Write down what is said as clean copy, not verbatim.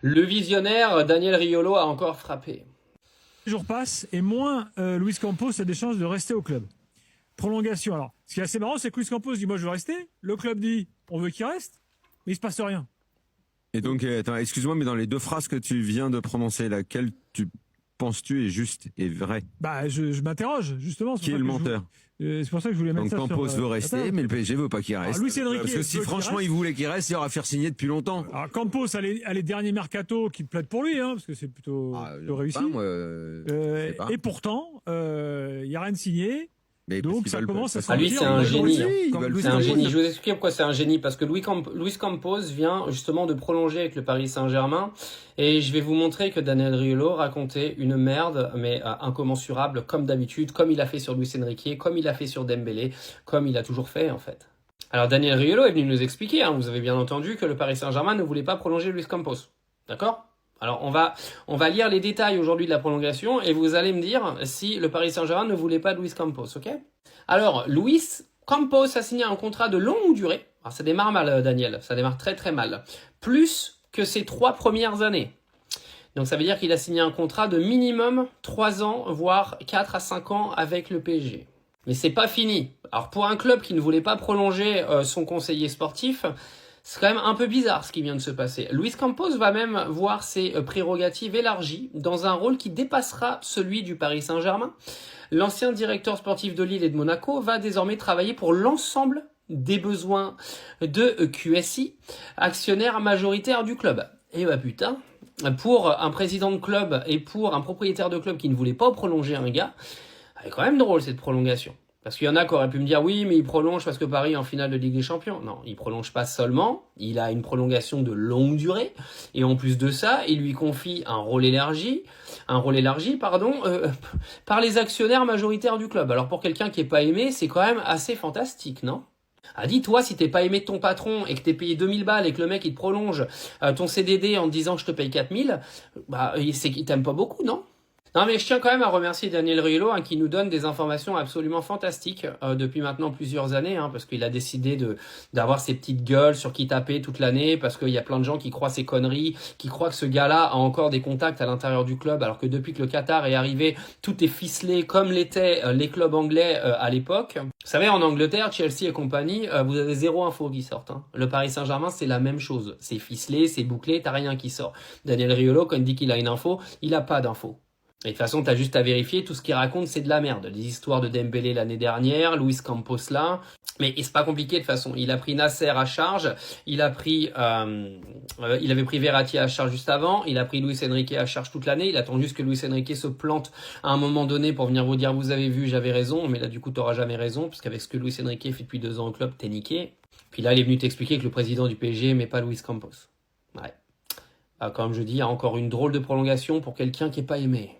Le visionnaire Daniel Riolo a encore frappé. Les jours passent et moins Luis Campos a des chances de rester au club. Prolongation. Alors, ce qui est assez marrant, c'est que Luis Campos dit moi je veux rester. Le club dit on veut qu'il reste, mais il se passe rien. Et donc, attends, excuse-moi, mais dans les deux phrases que tu viens de prononcer, laquelle penses-tu est juste et vraie? Bah, je m'interroge justement. Qui est le menteur? C'est pour ça que je voulais mettre donc ça Campos sur, veut rester, mais le PSG veut pas qu'il reste. Luis Enrique parce que si franchement il voulait qu'il reste, il aurait fait signer depuis longtemps. Alors Campos a les derniers mercato qui plaident pour lui, parce que c'est plutôt réussi. Pas, moi, pas. Et pourtant, il n'y a rien de signé. Mais donc ça commence à se lui, c'est un génie. C'est un génie. Je vous vous explique pourquoi c'est un génie. Parce que Luis Campos vient justement de prolonger avec le Paris Saint-Germain. Et je vais vous montrer que Daniel Riolo racontait une merde, mais incommensurable, comme d'habitude, comme il a fait sur Luis Enrique, comme il a fait sur Dembélé, comme il a toujours fait en fait. Alors Daniel Riolo est venu nous expliquer, vous avez bien entendu, que le Paris Saint-Germain ne voulait pas prolonger Luis Campos. D'accord ? Alors on va lire les détails aujourd'hui de la prolongation et vous allez me dire si le Paris Saint-Germain ne voulait pas de Luis Campos, ok? Alors Luis Campos a signé un contrat de longue durée. Alors ça démarre mal, Daniel, ça démarre très très mal. Plus que ses 3 premières années. Donc ça veut dire qu'il a signé un contrat de minimum 3 ans, voire 4 à 5 ans avec le PSG. Mais c'est pas fini. Alors pour un club qui ne voulait pas prolonger son conseiller sportif, c'est quand même un peu bizarre ce qui vient de se passer. Luis Campos va même voir ses prérogatives élargies dans un rôle qui dépassera celui du Paris Saint-Germain. L'ancien directeur sportif de Lille et de Monaco va désormais travailler pour l'ensemble des besoins de QSI, actionnaire majoritaire du club. Et bah putain, pour un président de club et pour un propriétaire de club qui ne voulait pas prolonger un gars, c'est quand même drôle cette prolongation. Parce qu'il y en a qui auraient pu me dire oui, mais il prolonge parce que Paris est en finale de Ligue des Champions. Non, il prolonge pas seulement, il a une prolongation de longue durée. Et en plus de ça, il lui confie un rôle élargi, par les actionnaires majoritaires du club. Alors pour quelqu'un qui est pas aimé, c'est quand même assez fantastique, non? Ah, dis-toi, si t'es pas aimé de ton patron et que t'es payé 2000 balles et que le mec il te prolonge ton CDD en te disant je te paye 4000, c'est qu'il t'aime pas beaucoup, non? Non mais je tiens quand même à remercier Daniel Riolo qui nous donne des informations absolument fantastiques depuis maintenant plusieurs années, parce qu'il a décidé d'avoir ses petites gueules sur qui taper toute l'année, parce qu'il y a plein de gens qui croient ces conneries, qui croient que ce gars-là a encore des contacts à l'intérieur du club, alors que depuis que le Qatar est arrivé, tout est ficelé comme l'étaient les clubs anglais à l'époque. Vous savez, en Angleterre, Chelsea et compagnie, vous avez zéro info qui sort. Le Paris Saint-Germain, c'est la même chose. C'est ficelé, c'est bouclé, t'as rien qui sort. Daniel Riolo, quand il dit qu'il a une info, il a pas d'info. Et de toute façon, t'as juste à vérifier, tout ce qu'il raconte, c'est de la merde. Les histoires de Dembélé l'année dernière, Luis Campos là. Mais c'est pas compliqué de toute façon. Il a pris Nasser à charge, il avait pris Verratti à charge juste avant, il a pris Luis Enrique à charge toute l'année, il attend juste que Luis Enrique se plante à un moment donné pour venir vous dire vous avez vu, j'avais raison, mais là du coup t'auras jamais raison, parce qu'avec ce que Luis Enrique fait depuis 2 ans au club, t'es niqué. Puis là, il est venu t'expliquer que le président du PSG mais pas Luis Campos. Ouais. Comme je dis, il y a encore une drôle de prolongation pour quelqu'un qui est pas aimé.